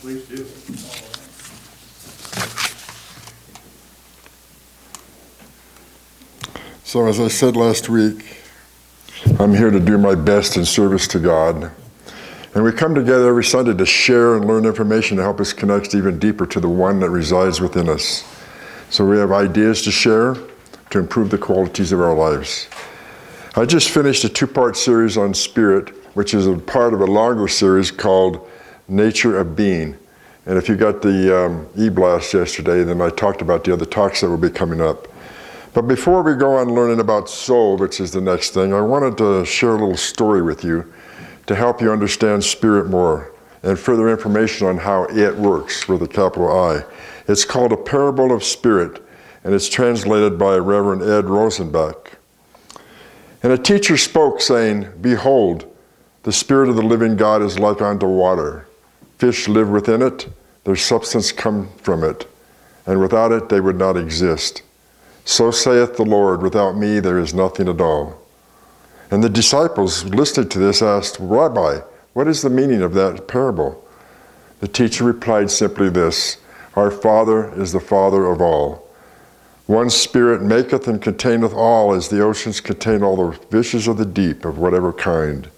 please do. So as I said last week, I'm here to do my best in service to God. And we come together every Sunday to share and learn information to help us connect even deeper to the one that resides within us. So we have ideas to share to improve the qualities of our lives. I just finished a 2-part series on spirit, which is a part of a longer series called Nature of Being. And if you got the e-blast yesterday, then I talked about the other talks that will be coming up. But before we go on learning about soul, which is the next thing, I wanted to share a little story with you to help you understand spirit more and further information on how it works with a capital I. It's called A Parable of Spirit, and it's translated by Reverend Ed Rosenbach. And a teacher spoke, saying, "Behold, the Spirit of the living God is like unto water. Fish live within it, their substance come from it, and without it they would not exist. So saith the Lord, without me there is nothing at all." And the disciples listening to this asked, "Rabbi, what is the meaning of that parable?" The teacher replied simply this, "Our Father is the Father of all. One Spirit maketh and containeth all, as the oceans contain all the fishes of the deep of whatever kind.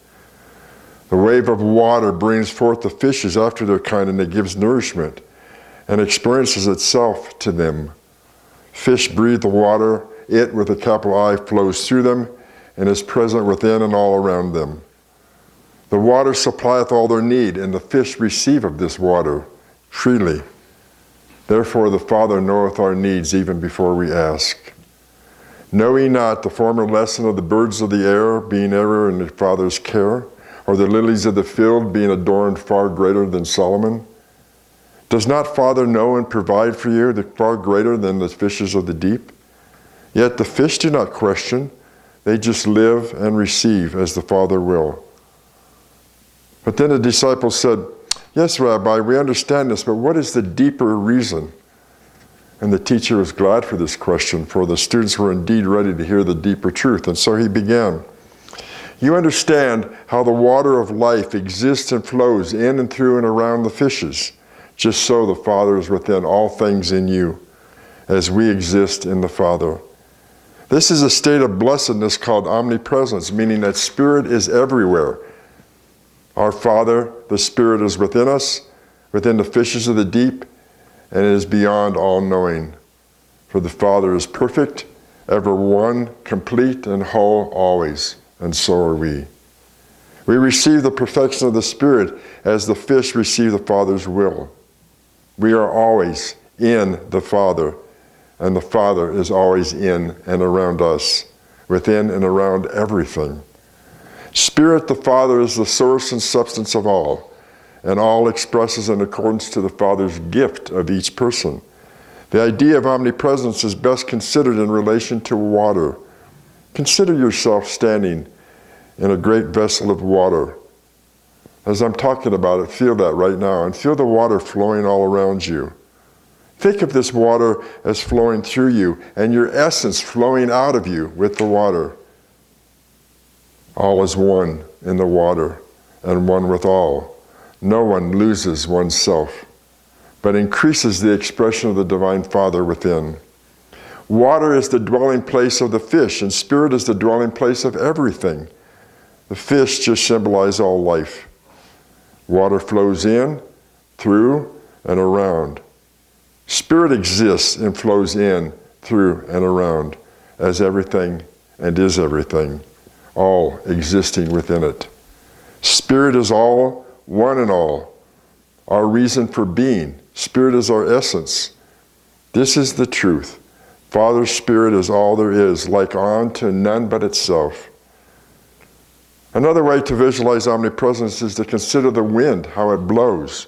The wave of water brings forth the fishes after their kind, and it gives nourishment, and experiences itself to them. Fish breathe the water, it with a capital I flows through them, and is present within and all around them. The water supplieth all their need, and the fish receive of this water freely. Therefore the Father knoweth our needs even before we ask. Know ye not the former lesson of the birds of the air, being ever in the Father's care, or the lilies of the field, being adorned far greater than Solomon? Does not Father know and provide for you the far greater than the fishes of the deep? Yet the fish do not question, they just live and receive as the Father will." But then the disciples said, "Yes, Rabbi, we understand this, but what is the deeper reason?" And the teacher was glad for this question, for the students were indeed ready to hear the deeper truth. And so he began. "You understand how the water of life exists and flows in and through and around the fishes. Just so the Father is within all things in you, as we exist in the Father. This is a state of blessedness called omnipresence, meaning that Spirit is everywhere. Our Father, the Spirit is within us, within the fishes of the deep, and it is beyond all knowing. For the Father is perfect, ever one, complete and whole always, and so are we. We receive the perfection of the Spirit as the fish receive the Father's will. We are always in the Father, and the Father is always in and around us, within and around everything. Spirit, the Father, is the source and substance of all, and all expresses in accordance to the Father's gift of each person. The idea of omnipresence is best considered in relation to water. Consider yourself standing in a great vessel of water. As I'm talking about it, feel that right now, and feel the water flowing all around you. Think of this water as flowing through you, and your essence flowing out of you with the water. All is one in the water, and one with all. No one loses oneself, but increases the expression of the Divine Father within. Water is the dwelling place of the fish, and Spirit is the dwelling place of everything. The fish just symbolize all life. Water flows in, through, and around. Spirit exists and flows in, through, and around as everything and is everything, all existing within it. Spirit is all, one and all, our reason for being. Spirit is our essence. This is the truth. Father's Spirit is all there is, like unto none but itself. Another way to visualize omnipresence is to consider the wind, how it blows.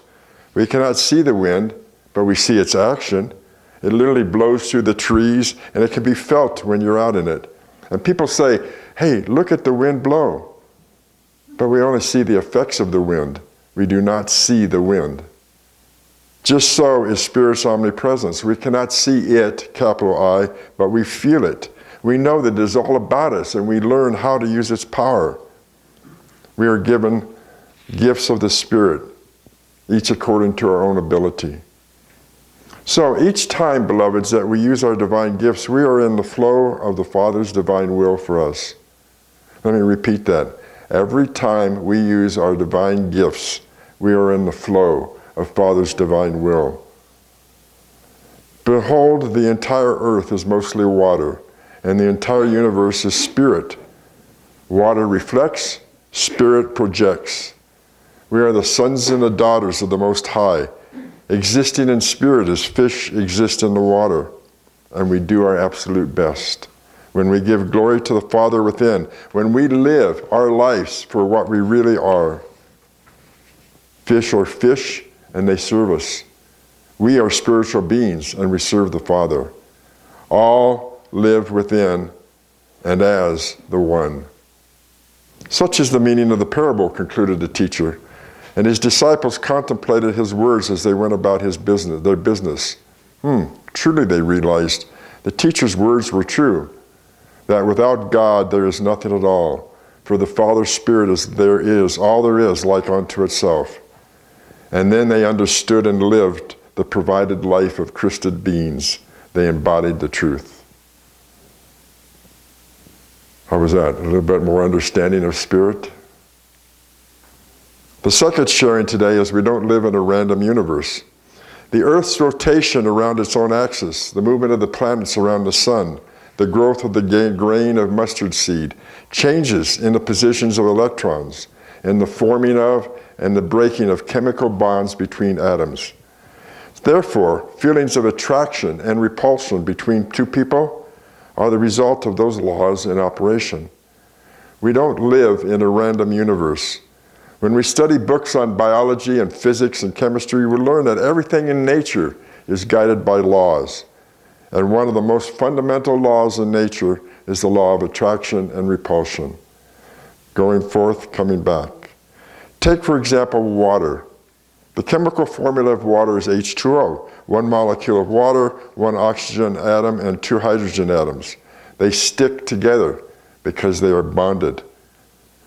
We cannot see the wind, but we see its action. It literally blows through the trees, and it can be felt when you're out in it. And people say, "Hey, look at the wind blow." But we only see the effects of the wind. We do not see the wind. Just so is Spirit's omnipresence. We cannot see it, capital I, but we feel it. We know that it is all about us, and we learn how to use its power. We are given gifts of the Spirit. each according to our own ability. So each time, beloveds, that we use our divine gifts, we are in the flow of the Father's divine will for us. Let me repeat that. Every time we use our divine gifts, we are in the flow of Father's divine will. Behold, the entire earth is mostly water, and the entire universe is spirit. Water reflects, spirit projects. We are the sons and the daughters of the Most High, existing in spirit as fish exist in the water, and we do our absolute best. When we give glory to the Father within, when we live our lives for what we really are. Fish are fish, and they serve us. We are spiritual beings, and we serve the Father. All live within and as the one. Such is the meaning of the parable, concluded the teacher. And his disciples contemplated his words as they went about their business. Truly they realized the teacher's words were true, that without God there is nothing at all, for the Father's Spirit is all there is, like unto itself. And then they understood and lived the provided life of Christed beings. They embodied the truth. How was that? A little bit more understanding of spirit? The second sharing today is we don't live in a random universe. The Earth's rotation around its own axis, the movement of the planets around the sun, the growth of the grain of mustard seed, changes in the positions of electrons, in the forming of and the breaking of chemical bonds between atoms. Therefore, feelings of attraction and repulsion between two people are the result of those laws in operation. We don't live in a random universe. When we study books on biology and physics and chemistry, we learn that everything in nature is guided by laws. And one of the most fundamental laws in nature is the law of attraction and repulsion. Going forth, coming back. Take, for example, water. The chemical formula of water is H2O. 1 molecule of water, 1 oxygen atom, and 2 hydrogen atoms. They stick together because they are bonded.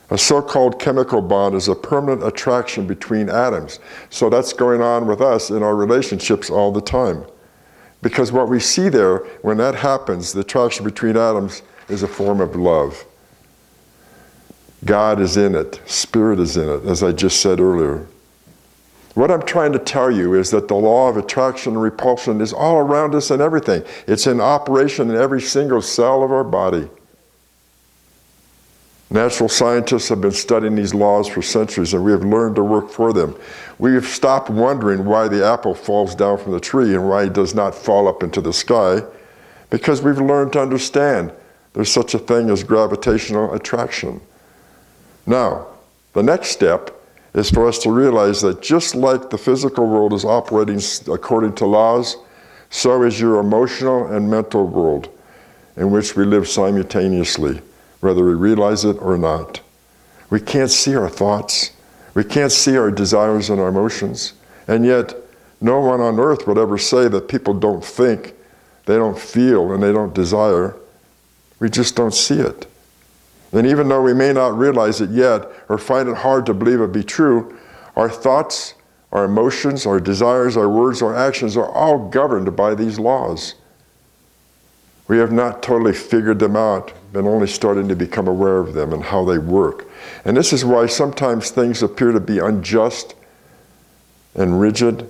A so-called chemical bond is a permanent attraction between atoms. So that's going on with us in our relationships all the time. Because what we see there, when that happens, the attraction between atoms is a form of love. God is in it. Spirit is in it, as I just said earlier. What I'm trying to tell you is that the law of attraction and repulsion is all around us in everything. It's in operation in every single cell of our body. Natural scientists have been studying these laws for centuries, and we have learned to work for them. We have stopped wondering why the apple falls down from the tree and why it does not fall up into the sky, because we've learned to understand there's such a thing as gravitational attraction. Now, the next step is for us to realize that just like the physical world is operating according to laws, so is your emotional and mental world, in which we live simultaneously, whether we realize it or not. We can't see our thoughts. We can't see our desires and our emotions. And yet, no one on earth would ever say that people don't think, they don't feel, and they don't desire. We just don't see it. And even though we may not realize it yet, or find it hard to believe it be true, our thoughts, our emotions, our desires, our words, our actions are all governed by these laws. We have not totally figured them out, but only starting to become aware of them and how they work. And this is why sometimes things appear to be unjust and rigid.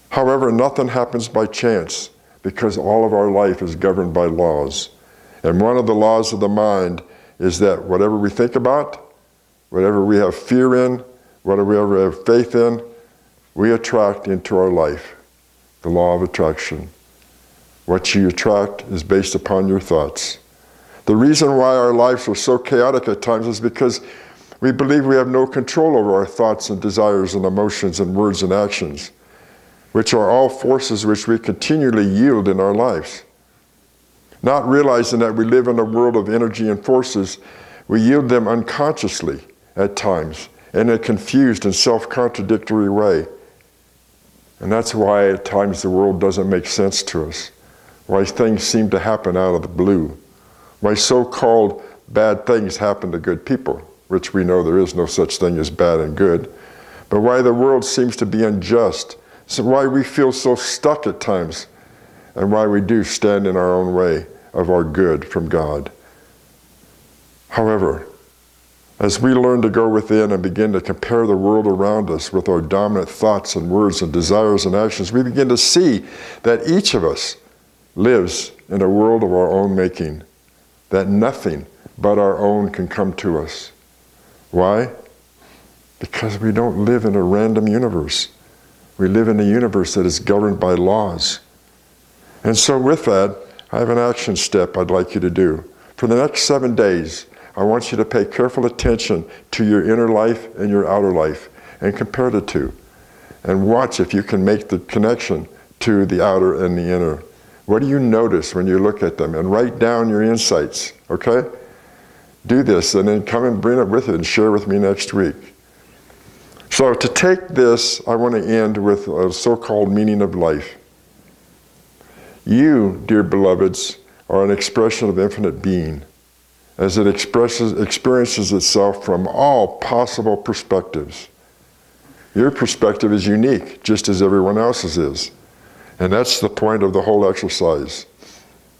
However, nothing happens by chance, because all of our life is governed by laws. And one of the laws of the mind is that whatever we think about, whatever we have fear in, whatever we have faith in, we attract into our life. The law of attraction. What you attract is based upon your thoughts. The reason why our lives are so chaotic at times is because we believe we have no control over our thoughts and desires and emotions and words and actions, which are all forces which we continually yield in our lives. Not realizing that we live in a world of energy and forces, we yield them unconsciously at times in a confused and self-contradictory way. And that's why at times the world doesn't make sense to us. Why things seem to happen out of the blue. Why so-called bad things happen to good people, which we know there is no such thing as bad and good. but why the world seems to be unjust, so why we feel so stuck at times, and why we do stand in our own way of our good from God. However, as we learn to go within and begin to compare the world around us with our dominant thoughts and words and desires and actions, we begin to see that each of us lives in a world of our own making, that nothing but our own can come to us. Why? Because we don't live in a random universe. We live in a universe that is governed by laws. And so with that, I have an action step I'd like you to do. For the next 7 days, I want you to pay careful attention to your inner life and your outer life and compare the two. And watch if you can make the connection to the outer and the inner. What do you notice when you look at them? And write down your insights, okay? Do this and then come and bring it with it and share with me next week. So to take this, I want to end with a so-called meaning of life. You, dear beloveds, are an expression of infinite being, as it experiences itself from all possible perspectives. Your perspective is unique, just as everyone else's is. And that's the point of the whole exercise.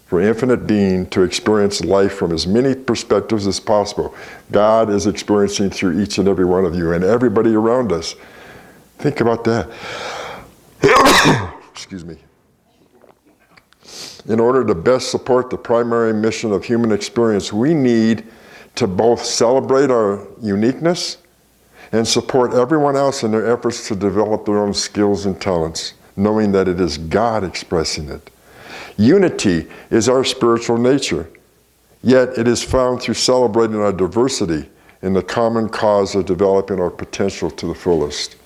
For infinite being to experience life from as many perspectives as possible. God is experiencing through each and every one of you and everybody around us. Think about that. Excuse me. In order to best support the primary mission of human experience, we need to both celebrate our uniqueness and support everyone else in their efforts to develop their own skills and talents, knowing that it is God expressing it. Unity is our spiritual nature, yet it is found through celebrating our diversity in the common cause of developing our potential to the fullest.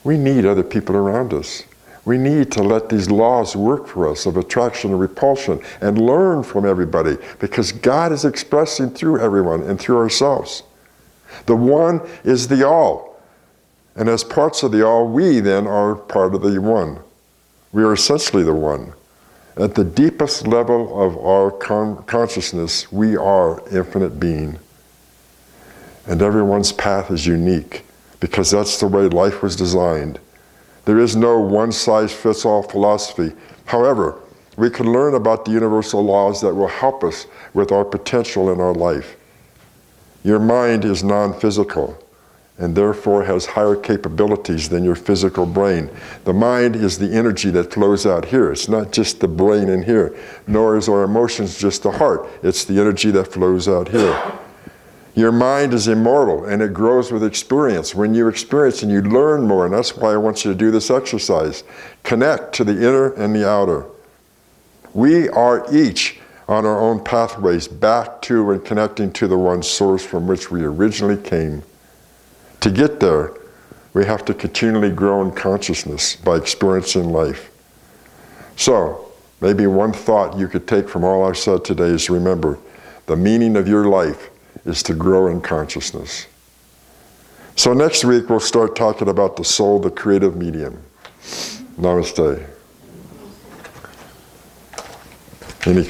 We need other people around us. We need to let these laws work for us of attraction and repulsion and learn from everybody, because God is expressing through everyone and through ourselves. The one is the all. And as parts of the all, we then are part of the one. We are essentially the one. At the deepest level of our consciousness, we are infinite being. And everyone's path is unique, because that's the way life was designed. There is no one-size-fits-all philosophy. However, we can learn about the universal laws that will help us with our potential in our life. Your mind is non-physical and therefore has higher capabilities than your physical brain. The mind is the energy that flows out here. It's not just the brain in here, nor is our emotions just the heart. It's the energy that flows out here. Your mind is immortal and it grows with experience. When you experience and you learn more, and that's why I want you to do this exercise. Connect to the inner and the outer. We are each on our own pathways back to and connecting to the one source from which we originally came. To get there, we have to continually grow in consciousness by experiencing life. So, maybe one thought you could take from all I've said today is remember, the meaning of your life is to grow in consciousness. So next week we'll start talking about the soul, the creative medium. Namaste. Any comments?